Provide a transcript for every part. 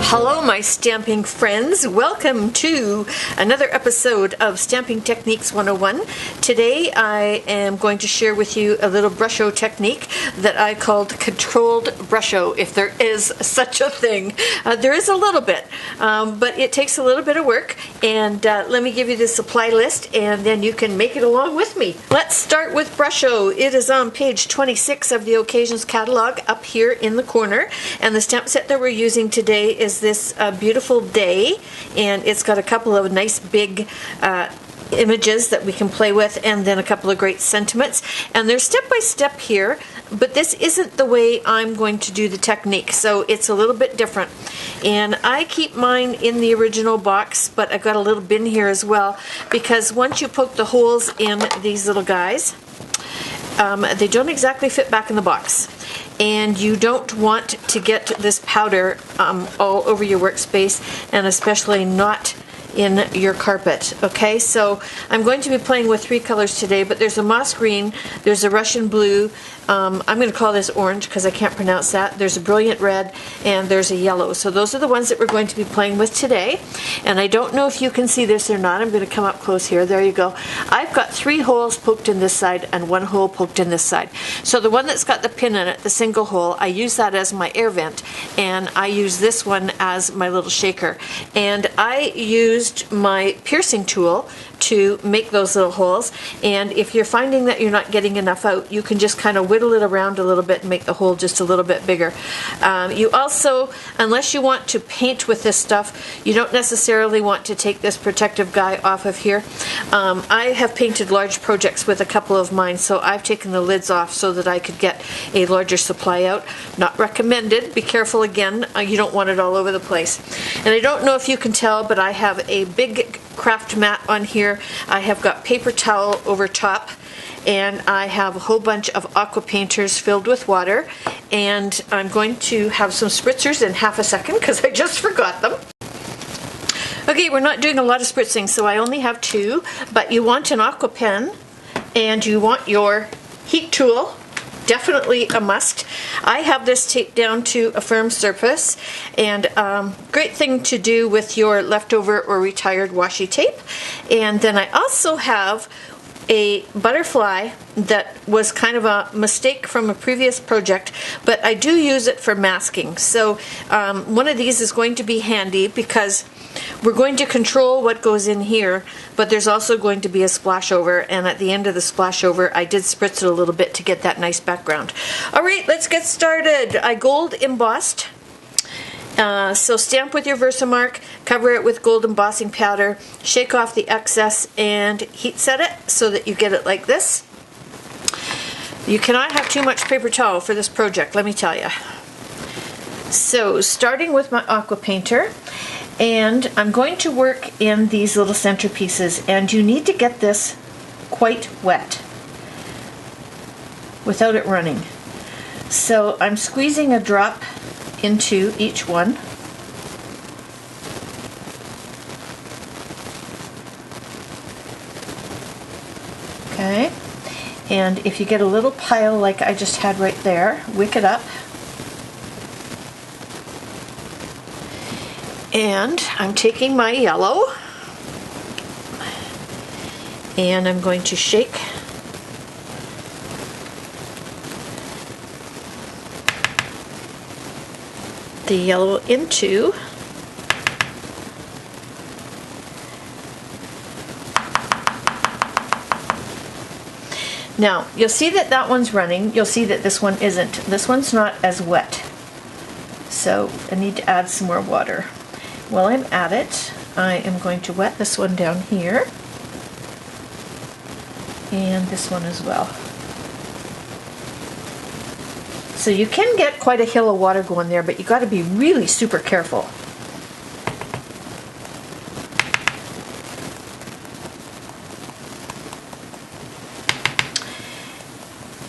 Hello my stamping friends, welcome to another episode of Stamping Techniques 101. Today I am going to share with you a little brusho technique that I called controlled brusho, if there is such a thing. There is a little bit, but it takes a little bit of work, and let me give you the supply list and then you can make it along with me. Let's start with brusho. It is on page 26 of the Occasions catalog up here in the corner, and the stamp set that we're using today is this beautiful day, and it's got a couple of nice big images that we can play with, and then a couple of great sentiments, and they're step by step here, but this isn't the way I'm going to do the technique, so it's a little bit different. And I keep mine in the original box, but I've got a little bin here as well, because once you poke the holes in these little guys, they don't exactly fit back in the box, and you don't want to get this powder all over your workspace, and especially not in your carpet. Okay, so I'm going to be playing with three colors today, but there's a moss green, there's a Russian blue, I'm going to call this orange because I can't pronounce that, there's a brilliant red, and there's a yellow. So those are the ones that we're going to be playing with today, and I don't know if you can see this or not. I'm going to come up close here. There you go. I've got 3 holes poked in this side and 1 hole poked in this side. So the one that's got the pin in it, the single hole, I use that as my air vent, and I use this one as my little shaker. And I used my piercing tool to make those little holes, and if you're finding that you're not getting enough out, you can just kind of whittle it around a little bit and make the hole just a little bit bigger. You also, unless you want to paint with this stuff, you don't necessarily want to take this protective guy off of here. I have painted large projects with a couple of mine, so I've taken the lids off so that I could get a larger supply out. Not recommended. Be careful again, you don't want it all over the place. And I don't know if you can tell, but I have a big craft mat on here. I have got paper towel over top, and I have a whole bunch of aqua painters filled with water, and I'm going to have some spritzers in half a second because I just forgot them. Okay, we're not doing a lot of spritzing, so I only have 2, but you want an aqua pen and you want your heat tool. Definitely a must. I have this taped down to a firm surface, and great thing to do with your leftover or retired washi tape. And then I also have a butterfly that was kind of a mistake from a previous project, but I do use it for masking. So one of these is going to be handy because we're going to control what goes in here, but there's also going to be a splash over, and at the end of the splash over I did spritz it a little bit to get that nice background. Alright, let's get started. I gold embossed. So stamp with your Versamark, cover it with gold embossing powder, shake off the excess, and heat set it so that you get it like this. You cannot have too much paper towel for this project, let me tell you. So starting with my aqua painter, and I'm going to work in these little centerpieces, and you need to get this quite wet without it running. So I'm squeezing a drop into each one. Okay, and if you get a little pile like I just had right there, wick it up. And I'm taking my yellow, and I'm going to shake the yellow into now. You'll see that that one's running. You'll see that this one isn't. This one's not as wet, so I need to add some more water. While I'm at it, I am going to wet this one down here, and this one as well. So you can get quite a hill of water going there, but you got to be really super careful.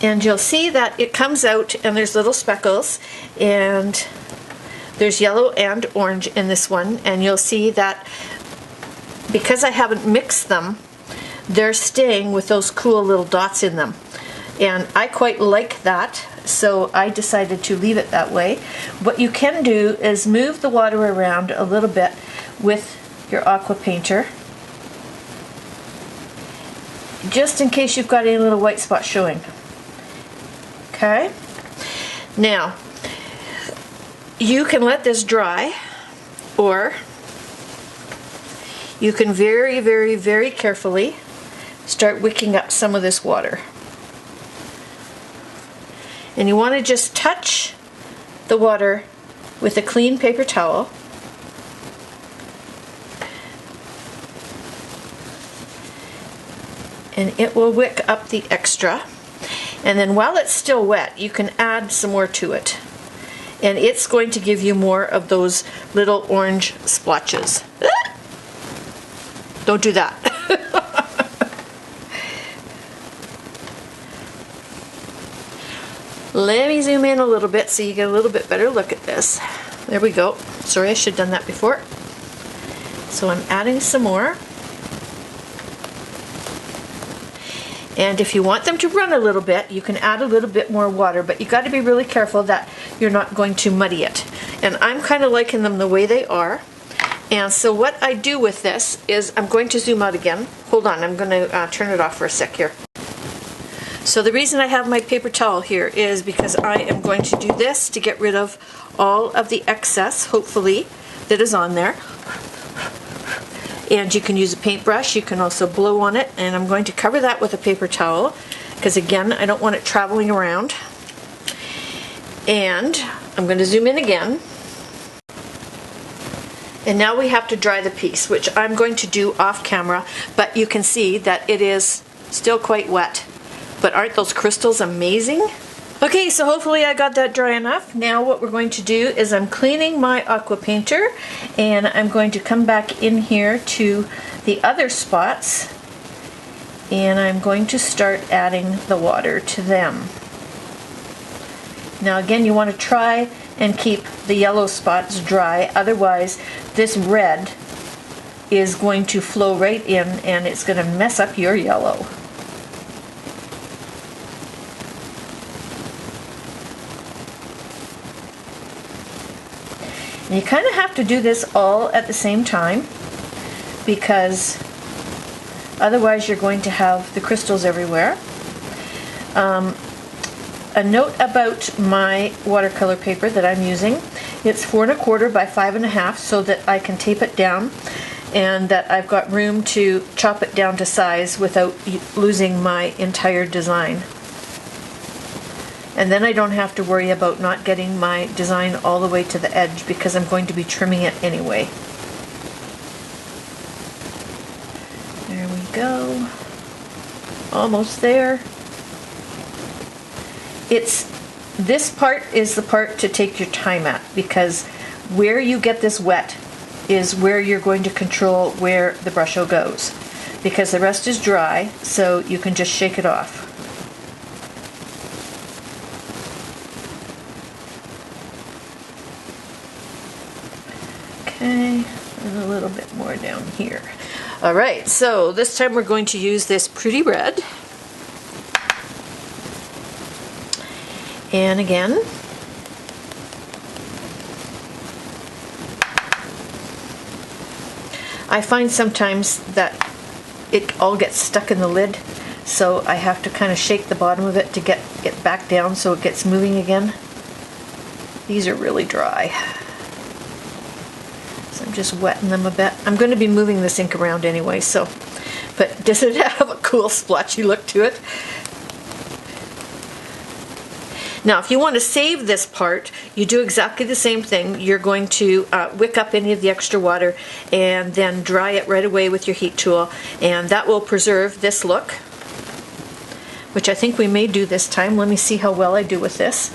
And you'll see that it comes out and there's little speckles, and there's yellow and orange in this one, and you'll see that because I haven't mixed them, they're staying with those cool little dots in them. And I quite like that, so I decided to leave it that way. What you can do is move the water around a little bit with your aqua painter, just in case you've got any little white spots showing. Okay? Now, you can let this dry, or you can very, very, very carefully start wicking up some of this water. And you want to just touch the water with a clean paper towel. And it will wick up the extra. And then while it's still wet, you can add some more to it. And it's going to give you more of those little orange splotches. Don't do that. Let me zoom in a little bit so you get a little bit better look at this. There we go. Sorry, I should have done that before. So I'm adding some more. And if you want them to run a little bit, you can add a little bit more water, but you got to be really careful that you're not going to muddy it. And I'm kind of liking them the way they are. And so what I do with this is I'm going to zoom out again. Hold on, I'm going to turn it off for a sec here. So the reason I have my paper towel here is because I am going to do this to get rid of all of the excess, hopefully, that is on there. And you can use a paintbrush, you can also blow on it, and I'm going to cover that with a paper towel because again, I don't want it traveling around. And I'm going to zoom in again. And now we have to dry the piece, which I'm going to do off camera, but you can see that it is still quite wet. But aren't those crystals amazing? Okay, so hopefully I got that dry enough. Now what we're going to do is I'm cleaning my aqua painter, and I'm going to come back in here to the other spots, and I'm going to start adding the water to them. Now again, you want to try and keep the yellow spots dry, otherwise this red is going to flow right in and it's going to mess up your yellow. And you kind of have to do this all at the same time because otherwise you're going to have the crystals everywhere. A note about my watercolor paper that I'm using, it's 4 1/4 by 5 1/2 so that I can tape it down and that I've got room to chop it down to size without losing my entire design. And then I don't have to worry about not getting my design all the way to the edge because I'm going to be trimming it anyway. There we go. Almost there. This part is the part to take your time at because where you get this wet is where you're going to control where the Brusho goes because the rest is dry, so you can just shake it off. Okay, and a little bit more down here. Alright, so this time we're going to use this pretty red. And again, I find sometimes that it all gets stuck in the lid, so I have to kind of shake the bottom of it to get it back down so it gets moving again. These are really dry. So I'm just wetting them a bit. I'm going to be moving this ink around anyway, so, but does it have a cool splotchy look to it? Now, if you want to save this part, you do exactly the same thing. You're going to wick up any of the extra water and then dry it right away with your heat tool, and that will preserve this look, which I think we may do this time. Let me see how well I do with this.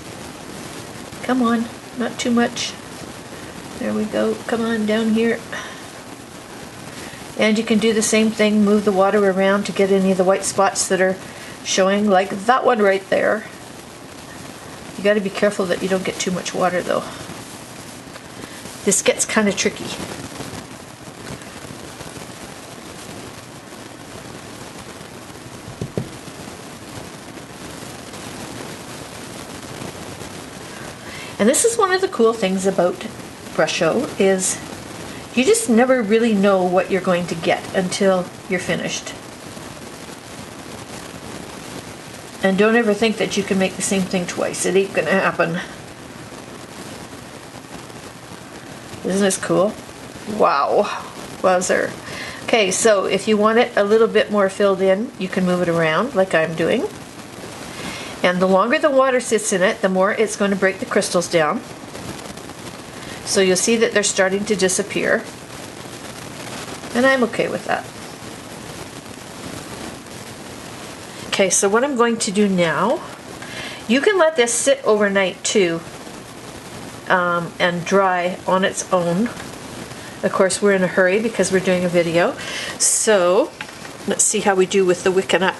Come on, not too much. There we go. Come on down here. And you can do the same thing, move the water around to get any of the white spots that are showing, like that one right there. You got to be careful that you don't get too much water though. This gets kind of tricky. And this is one of the cool things about Brusho, is you just never really know what you're going to get until you're finished. And don't ever think that you can make the same thing twice. It ain't gonna happen. Isn't this cool? Wow. Wowzer. Okay, so if you want it a little bit more filled in, you can move it around like I'm doing. And the longer the water sits in it, the more it's going to break the crystals down. So you'll see that they're starting to disappear. And I'm okay with that. Okay, so what I'm going to do now, you can let this sit overnight too, and dry on its own. Of course, we're in a hurry because we're doing a video. So let's see how we do with the wicking up.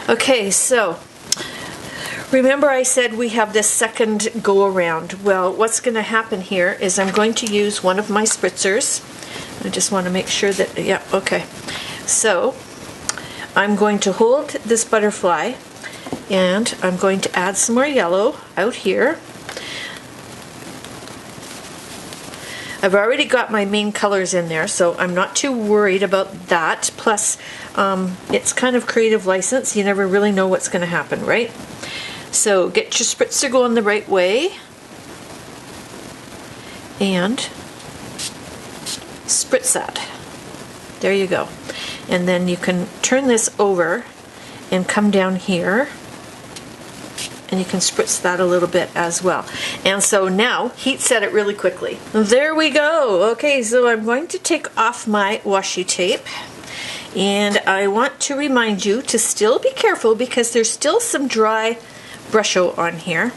Okay, so remember I said we have this second go around. Well, what's going to happen here is I'm going to use one of my spritzers. I just want to make sure that, yeah, okay. So I'm going to hold this butterfly and I'm going to add some more yellow out here. I've already got my main colors in there, so I'm not too worried about that. Plus, it's kind of creative license. You never really know what's going to happen, right? So get your spritzer going the right way. And spritz that. There you go. And then you can turn this over and come down here. And you can spritz that a little bit as well. And so now, heat set it really quickly. There we go. Okay, so I'm going to take off my washi tape. And I want to remind you to still be careful because there's still some dry Brusho on here.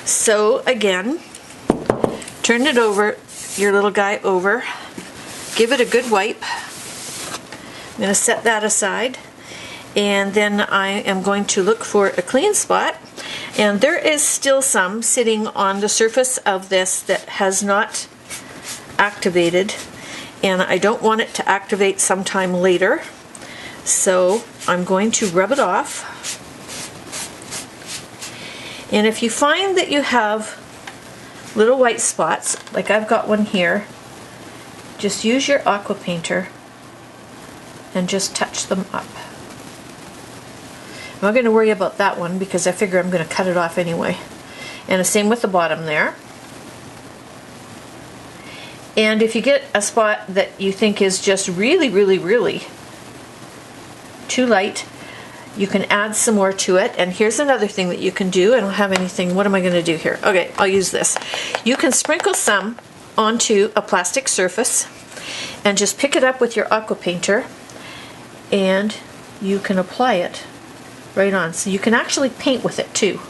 So again, turn it over, your little guy over. Give it a good wipe. I'm going to set that aside. And then I am going to look for a clean spot. And there is still some sitting on the surface of this that has not activated. And I don't want it to activate sometime later. So I'm going to rub it off. And if you find that you have little white spots, like I've got one here, just use your aqua painter and just touch them up. I'm not going to worry about that one because I figure I'm going to cut it off anyway. And the same with the bottom there. And if you get a spot that you think is just really, really, really too light, you can add some more to it. And here's another thing that you can do. I don't have anything. What am I going to do here? Okay, I'll use this. You can sprinkle some onto a plastic surface and just pick it up with your aqua painter and you can apply it right on. So you can actually paint with it too,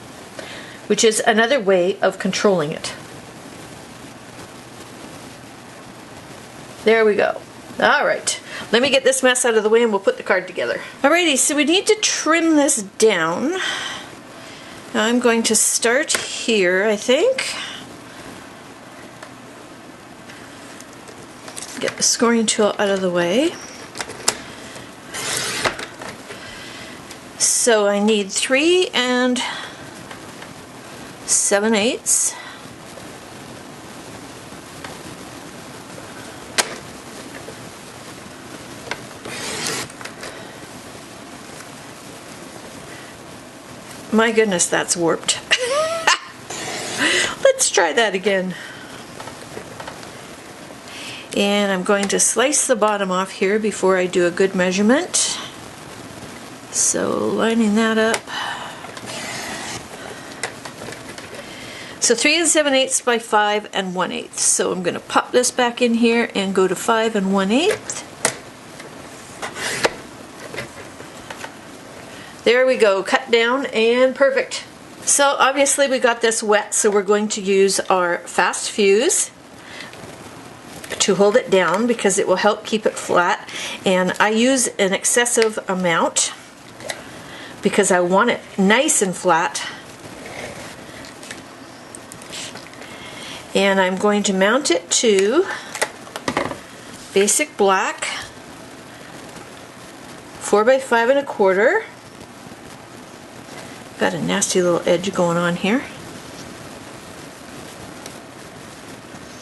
which is another way of controlling it. There we go. All right, let me get this mess out of the way and we'll put the card together. Alrighty, so we need to trim this down. I'm going to start here, I think. Get the scoring tool out of the way. So I need 3 7/8. My goodness, that's warped. Let's try that again. And I'm going to slice the bottom off here before I do a good measurement. So lining that up. So 3 7/8 by 5 1/8. So I'm going to pop this back in here and go to 5 1/8. There we go, cut down and perfect. So obviously we got this wet, so we're going to use our fast fuse to hold it down because it will help keep it flat. And I use an excessive amount because I want it nice and flat. And I'm going to mount it to basic black 4x5 1/4. Got a nasty little edge going on here.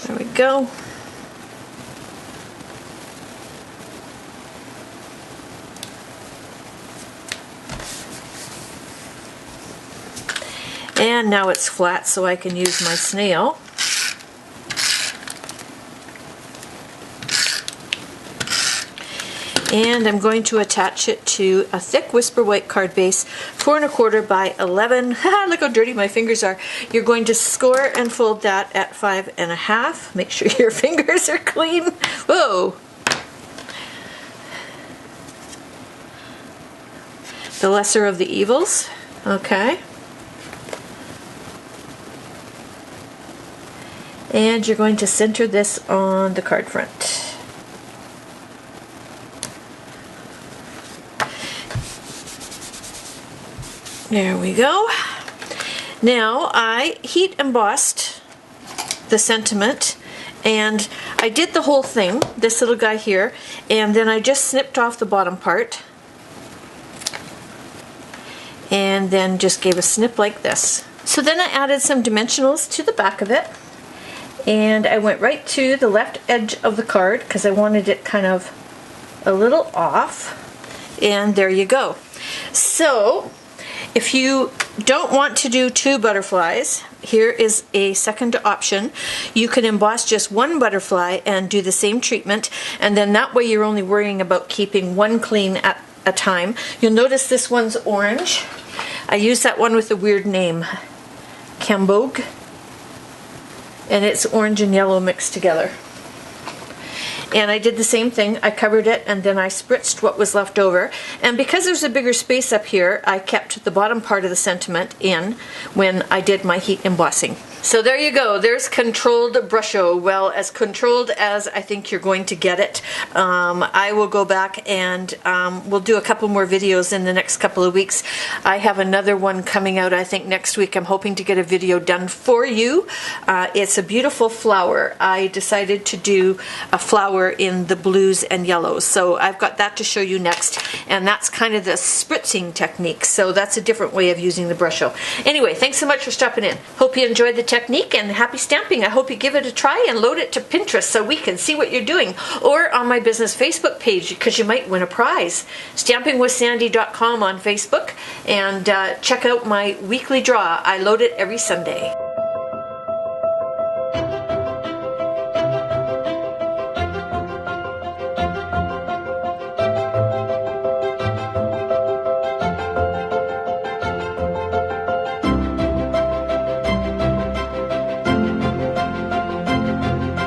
There we go. And now it's flat, so I can use my snail. And I'm going to attach it to a thick Whisper White card base, 4 1/4 by 11. Look how dirty my fingers are. You're going to score and fold that at 5 1/2. Make sure your fingers are clean. Whoa! The lesser of the evils. Okay. And you're going to center this on the card front. There we go. Now I heat embossed the sentiment, and I did the whole thing, this little guy here, and then I just snipped off the bottom part and then just gave a snip like this. So then I added some dimensionals to the back of it, and I went right to the left edge of the card because I wanted it kind of a little off, and there you go. So if you don't want to do 2 butterflies, here is a second option. You can emboss just 1 butterfly and do the same treatment, and then that way you're only worrying about keeping 1 clean at a time. You'll notice this one's orange. I used that one with a weird name, Cambogue, and it's orange and yellow mixed together. And I did the same thing. I covered it and then I spritzed what was left over. And because there's a bigger space up here, I kept the bottom part of the sentiment in when I did my heat embossing. So there you go. There's controlled Brusho. Well, as controlled as I think you're going to get it. I will go back and we'll do a couple more videos in the next couple of weeks. I have another one coming out, I think, next week. I'm hoping to get a video done for you. It's a beautiful flower. I decided to do a flower in the blues and yellows. So I've got that to show you next. And that's kind of the spritzing technique. So that's a different way of using the Brusho. Anyway, thanks so much for stopping in. Hope you enjoyed the technique and happy stamping. I hope you give it a try and load it to Pinterest so we can see what you're doing, or on my business Facebook page because you might win a prize. Stampingwithsandi.com on Facebook, and check out my weekly draw. I load it every Sunday.